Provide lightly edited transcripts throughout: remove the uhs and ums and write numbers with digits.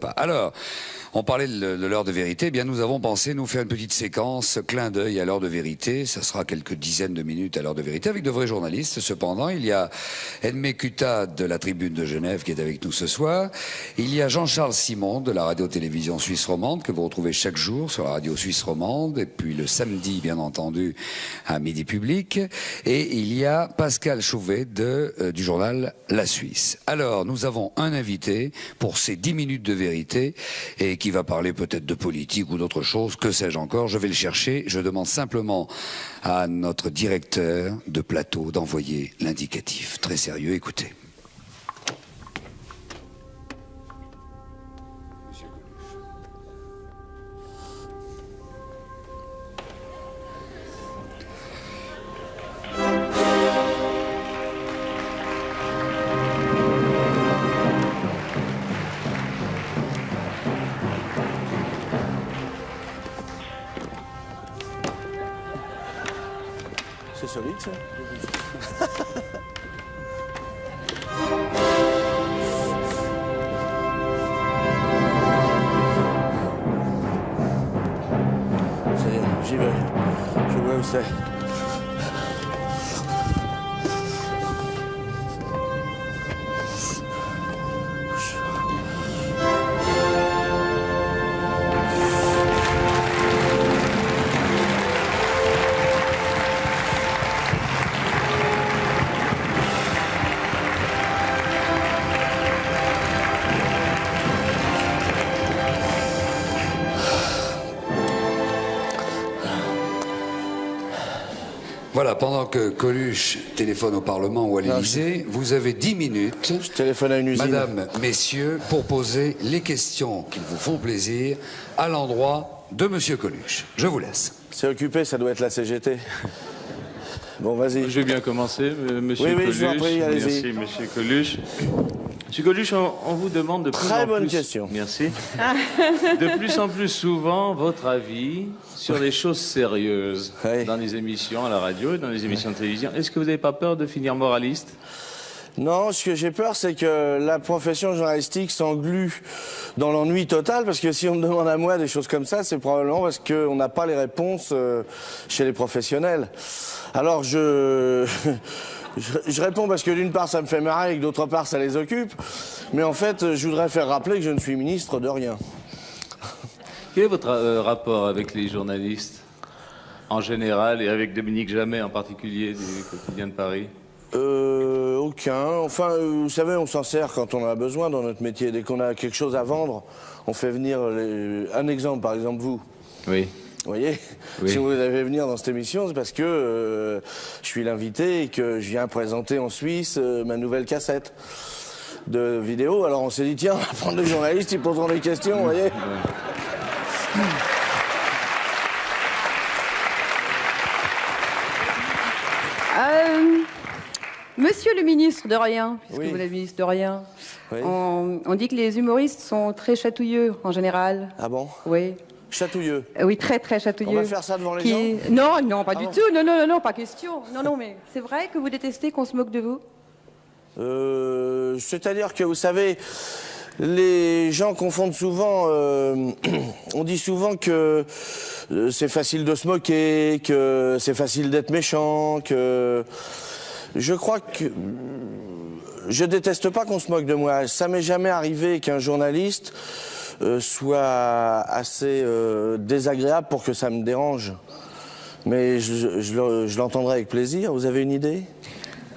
Alors, on parlait de l'heure de vérité. Eh bien, nous avons pensé nous faire une petite séquence clin d'œil à l'heure de vérité. Ça sera quelques dizaines de minutes à l'heure de vérité avec de vrais journalistes. Cependant, il y a Edmé Cutat de la Tribune de Genève qui est avec nous ce soir. Il y a Jean-Charles Simon de la radio-télévision suisse romande que vous retrouvez chaque jour sur la radio suisse romande et puis le samedi, bien entendu, à Midi Public. Et il y a Pascal Chauvet du journal La Suisse. Alors, nous avons un invité pour ces 10 minutes de vérité et qui va parler peut-être de politique ou d'autre chose, que sais-je encore. Je vais le chercher. Je demande simplement à notre directeur de plateau d'envoyer l'indicatif. Très sérieux, écoutez. C'est solide, ça. Ça y est, j'y vais. Je vois où c'est. Voilà, pendant que Coluche téléphone au Parlement ou à l'Élysée, vous avez 10 minutes, Je téléphone à une usine. Madame, Messieurs, pour poser les questions qui vous font plaisir à l'endroit de Monsieur Coluche. Je vous laisse. C'est occupé, ça doit être la CGT. Bon, vas-y. Je vais bien commencer, monsieur Oui, Coluche. je vous en prie, allez-y. Merci, monsieur Coluche. Monsieur Coluche, on vous demande de plus Très en bonne plus... question. Merci. De plus en plus souvent, votre avis sur les choses sérieuses Oui. dans les émissions à la radio et dans les émissions de télévision. Est-ce que vous n'avez pas peur de finir moraliste? Non, ce que j'ai peur, c'est que la profession journalistique s'englue dans l'ennui total, parce que si on me demande à moi des choses comme ça, c'est probablement parce qu'on n'a pas les réponses chez les professionnels. Alors je réponds parce que d'une part ça me fait marrer et que d'autre part ça les occupe, mais en fait je voudrais faire rappeler que je ne suis ministre de rien. Quel est votre rapport avec les journalistes en général et avec Dominique Jamais en particulier du Quotidien de Paris? Aucun. Enfin, vous savez, on s'en sert quand on en a besoin dans notre métier. Dès qu'on a quelque chose à vendre, on fait venir un exemple, par exemple vous. Oui. Vous voyez, Oui. si vous avez venir dans cette émission, c'est parce que je suis l'invité et que je viens présenter en Suisse ma nouvelle cassette de vidéo. Alors on s'est dit, tiens, on va prendre des journalistes, ils poseront des questions, vous voyez. Monsieur le ministre de rien, puisque Oui. vous êtes le ministre de rien, Oui. on dit que les humoristes sont très chatouilleux en général. Ah bon? Oui. Chatouilleux. Oui, très très chatouilleux. On va faire ça devant les gens? Non, non, pas Ah du bon? tout. Non, non, non, non, pas question. Non, non, mais c'est vrai que vous détestez qu'on se moque de vous? C'est-à-dire que, vous savez, les gens confondent souvent, on dit souvent que c'est facile de se moquer, que c'est facile d'être méchant, que... Je crois que... Je déteste pas qu'on se moque de moi. Ça m'est jamais arrivé qu'un journaliste soit assez désagréable pour que ça me dérange. Mais je l'entendrai avec plaisir. Vous avez une idée?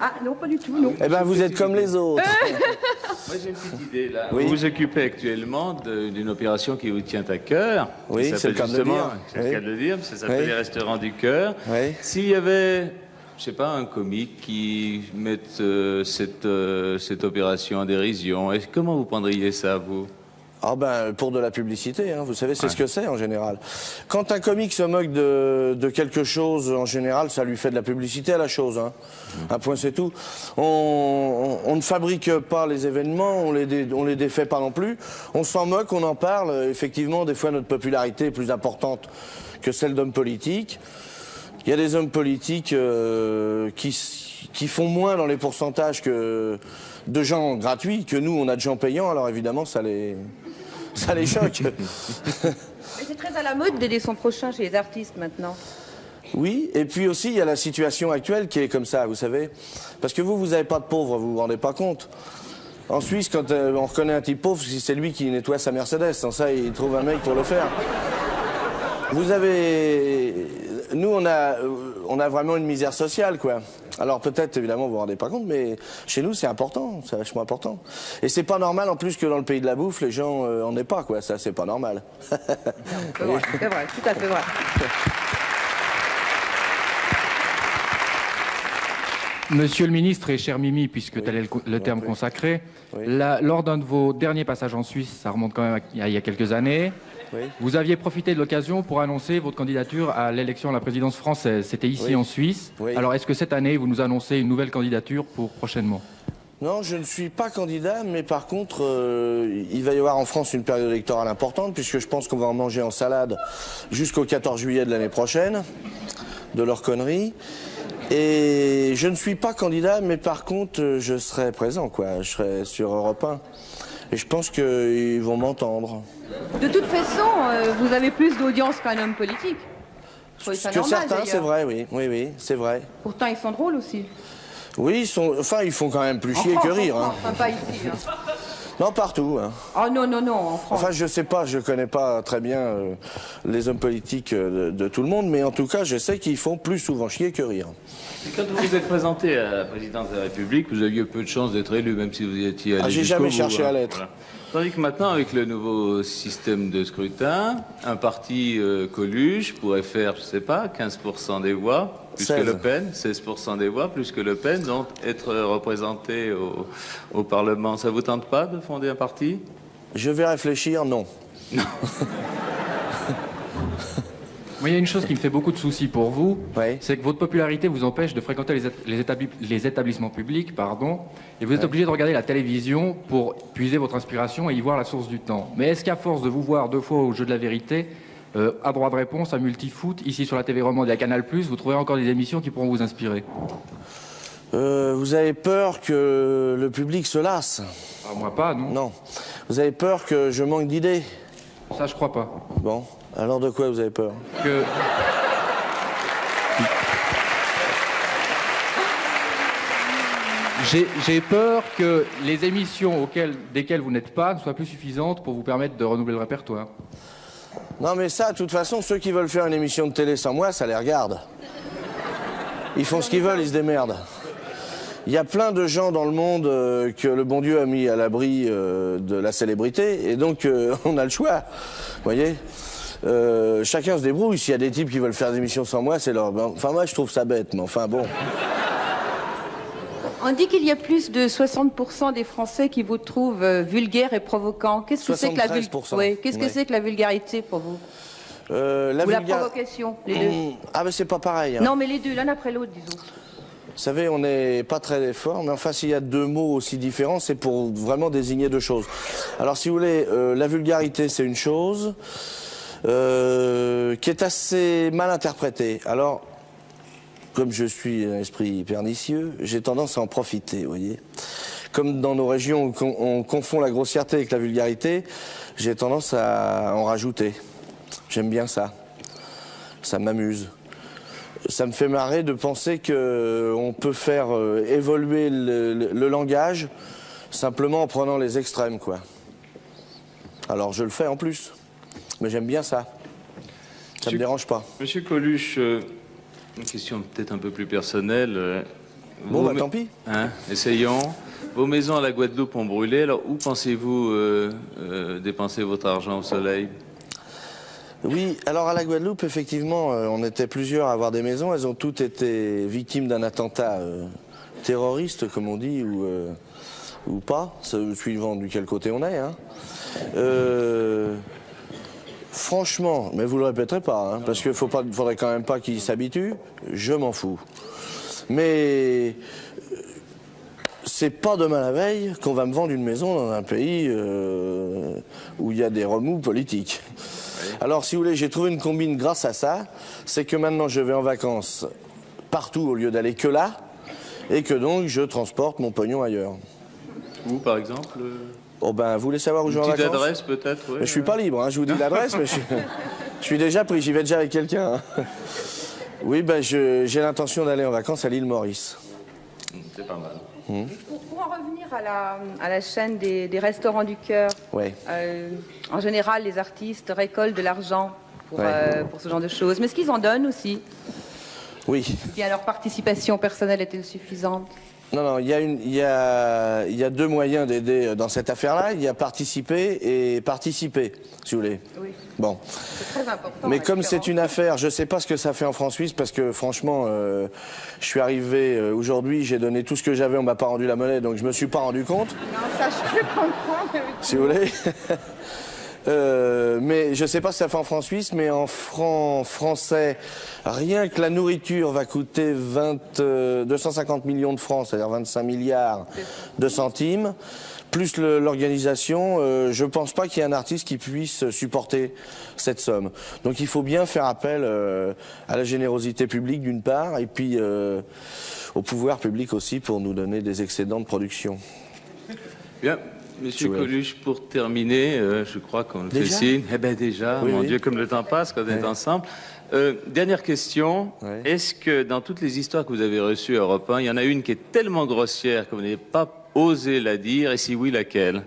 Ah, non, pas du tout, non. Eh ben, vous êtes comme les autres. Moi, j'ai une petite idée, là. Oui. Vous vous occupez actuellement d'une opération qui vous tient à cœur. Oui, qui c'est le cas de le justement- dire. C'est le Oui. cas de le dire, ça s'appelle Oui. les Restaurants du Cœur. Oui. S'il y avait, je sais pas, un comique qui mette cette opération en dérision, comment vous prendriez ça, vous? Ah ben, pour de la publicité, hein, vous savez, c'est ce que c'est en général. Quand un comique se moque de quelque chose, en général, ça lui fait de la publicité à la chose. Hein. Un point, c'est tout. On ne fabrique pas les événements, on les défait pas non plus. On s'en moque, on en parle. Effectivement, des fois, notre popularité est plus importante que celle d'hommes politiques. Il y a des hommes politiques qui font moins dans les pourcentages de gens gratuits que nous, on a de gens payants. Alors évidemment, ça ça les choque. Mais c'est très à la mode d'aider son prochain chez les artistes maintenant. Oui, et puis aussi, il y a la situation actuelle qui est comme ça, vous savez. Parce que vous n'avez pas de pauvres, vous vous rendez pas compte. En Suisse, quand on reconnaît un type pauvre, c'est lui qui nettoie sa Mercedes. Sans ça, il trouve un mec pour le faire. Vous avez... Nous, on a vraiment une misère sociale, quoi. Alors peut-être, évidemment, vous vous rendez pas compte, mais chez nous, c'est important, c'est vachement important. Et c'est pas normal, en plus, que dans le pays de la bouffe, les gens en aient pas, quoi. Ça, c'est pas normal. C'est vrai, tout à fait vrai. Monsieur le ministre et cher Mimi, puisque tel est le terme consacré, lors d'un de vos derniers passages en Suisse, ça remonte quand même il y a quelques années, vous aviez profité de l'occasion pour annoncer votre candidature à l'élection à la présidence française. C'était ici en Suisse. Alors est-ce que cette année, vous nous annoncez une nouvelle candidature pour prochainement ? Non, je ne suis pas candidat, mais par contre, il va y avoir en France une période électorale importante, puisque je pense qu'on va en manger en salade jusqu'au 14 juillet de l'année prochaine, de leurs conneries. Et je ne suis pas candidat, mais par contre, je serai présent, quoi. Je serai sur Europe 1. Et je pense qu'ils vont m'entendre. De toute façon, vous avez plus d'audience qu'un homme politique. Je trouve ça Que normal, certains, c'est vrai, oui, c'est vrai. Pourtant, ils sont drôles aussi. Oui, ils font quand même plus chier que rire. Hein. Enfin, pas ici. Hein. Non, partout. Hein. Oh non, en France. Enfin, je sais pas, je connais pas très bien les hommes politiques de tout le monde, mais en tout cas, je sais qu'ils font plus souvent chier que rire. Et quand vous vous êtes présenté à la présidence de la République, vous aviez peu de chances d'être élu, même si vous étiez allé j'ai jusqu'au jamais bout, cherché hein. à l'être. Voilà. Tandis que maintenant, avec le nouveau système de scrutin, un parti Coluche pourrait faire, je sais pas, 15% des voix, plus 16. que Le Pen, 16% des voix, plus que Le Pen, donc être représenté au Parlement. Ça vous tente pas de fonder un parti ? Je vais réfléchir, non. Moi, il y a une chose qui me fait beaucoup de soucis pour vous, Oui. c'est que votre popularité vous empêche de fréquenter les établissements publics, et vous êtes obligé de regarder la télévision pour puiser votre inspiration et y voir la source du temps. Mais est-ce qu'à force de vous voir 2 fois au jeu de la vérité, à droit de réponse, à Multifoot, ici sur la TV Romande et à Canal+, vous trouverez encore des émissions qui pourront vous inspirer ? Vous avez peur que le public se lasse? Ah, moi pas, non. Non. Vous avez peur que je manque d'idées? Ça, je crois pas. Bon. Alors de quoi vous avez peur? Que... J'ai peur que les émissions desquelles vous n'êtes pas ne soient plus suffisantes pour vous permettre de renouveler le répertoire. Non mais ça, de toute façon, ceux qui veulent faire une émission de télé sans moi, ça les regarde. Ils font ce qu'ils veulent, ils se démerdent. Il y a plein de gens dans le monde que le bon Dieu a mis à l'abri de la célébrité, et donc on a le choix, vous voyez. Chacun se débrouille. S'il y a des types qui veulent faire des émissions sans moi, c'est leur... Enfin, moi, je trouve ça bête, mais enfin, bon. On dit qu'il y a plus de 60% des Français qui vous trouvent vulgaire et provoquant. Qu'est-ce que c'est que la 73%. Oui. Qu'est-ce que c'est que la vulgarité pour vous? La Ou la provocation, les deux. Ah, mais c'est pas pareil. Hein. Non, mais les deux, l'un après l'autre, disons. Vous savez, on n'est pas très fort, mais enfin, s'il y a 2 mots aussi différents, c'est pour vraiment désigner 2 choses. Alors, si vous voulez, la vulgarité, c'est une chose qui est assez mal interprétée. Alors, comme je suis un esprit pernicieux, j'ai tendance à en profiter, vous voyez. Comme dans nos régions, on confond la grossièreté avec la vulgarité, j'ai tendance à en rajouter. J'aime bien ça. Ça m'amuse. Ça me fait marrer de penser qu'on peut faire évoluer le langage simplement en prenant les extrêmes, quoi. Alors je le fais en plus, mais j'aime bien ça. Ça me dérange pas. Monsieur Coluche, une question peut-être un peu plus personnelle. Bon, bah tant pis. Hein, essayons. Vos maisons à la Guadeloupe ont brûlé, alors où pensez-vous dépenser votre argent au soleil ? Oui, alors à la Guadeloupe, effectivement, on était plusieurs à avoir des maisons. Elles ont toutes été victimes d'un attentat terroriste, comme on dit, ou pas, suivant du quel côté on est. Hein. Franchement, mais vous le répéterez pas, hein, parce qu'il faudrait quand même pas qu'ils s'habituent, je m'en fous. Mais c'est pas demain la veille qu'on va me vendre une maison dans un pays où il y a des remous politiques. Alors, si vous voulez, j'ai trouvé une combine grâce à ça, c'est que maintenant je vais en vacances partout au lieu d'aller que là, et que donc je transporte mon pognon ailleurs. Où, par exemple Oh ben, vous voulez savoir où je vais en Une petite vacances? adresse, peut-être, ouais. Mais je suis pas libre, hein, je vous dis l'adresse, mais je suis déjà pris, j'y vais déjà avec quelqu'un. Hein. Oui, ben j'ai l'intention d'aller en vacances à l'île Maurice. C'est pas mal. Pour en revenir à la chaîne des restaurants du cœur, Ouais. En général, les artistes récoltent de l'argent pour, Ouais. pour ce genre de choses. Mais est-ce qu'ils en donnent aussi? Oui. Ou bien leur participation personnelle est-elle suffisante? Non, non, il y a deux moyens d'aider dans cette affaire-là. Il y a participer et participer, si vous voulez. Oui. Bon. C'est très important. Mais la comme c'est différence. une affaire, je ne sais pas ce que ça fait en France suisse parce que franchement, je suis arrivé aujourd'hui, j'ai donné tout ce que j'avais, on m'a pas rendu la monnaie, donc je me suis pas rendu compte, Non, ça, je peux comprendre. si vous voulez. Mais je ne sais pas si ça fait en francs suisses, mais en francs français, rien que la nourriture va coûter 250 millions de francs, c'est-à-dire 25 milliards de centimes, plus l'organisation. Je ne pense pas qu'il y ait un artiste qui puisse supporter cette somme. Donc il faut bien faire appel à la générosité publique d'une part, et puis au pouvoir public aussi pour nous donner des excédents de production. Bien. Monsieur Ouais. Coluche, pour terminer, je crois qu'on le fait Déjà signe. Eh bien déjà, Oui, mon oui. Dieu, comme le temps passe quand on est Ouais. ensemble. Dernière question. Ouais. Est-ce que dans toutes les histoires que vous avez reçues à Europe 1, il y en a une qui est tellement grossière que vous n'avez pas osé la dire? Et si oui, laquelle?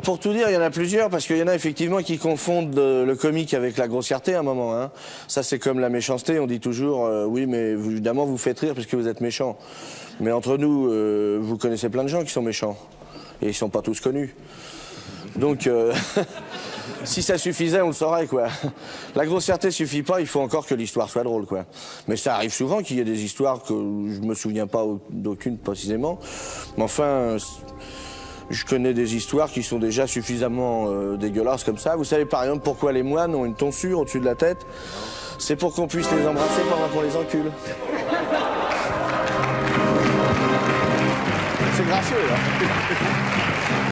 Pour tout dire, il y en a plusieurs, parce qu'il y en a effectivement qui confondent le comique avec la grossièreté à un moment. Hein. Ça, c'est comme la méchanceté. On dit toujours, oui, mais évidemment, vous faites rire parce que vous êtes méchant. Mais entre nous, vous connaissez plein de gens qui sont méchants. Et ils ne sont pas tous connus. Donc, si ça suffisait, on le saurait, quoi. La grossièreté suffit pas, il faut encore que l'histoire soit drôle, quoi. Mais ça arrive souvent qu'il y ait des histoires que je me souviens pas d'aucune précisément. Mais enfin... Je connais des histoires qui sont déjà suffisamment dégueulasses comme ça. Vous savez par exemple pourquoi les moines ont une tonsure au-dessus de la tête? C'est pour qu'on puisse les embrasser pendant qu'on les encule. C'est gracieux, là.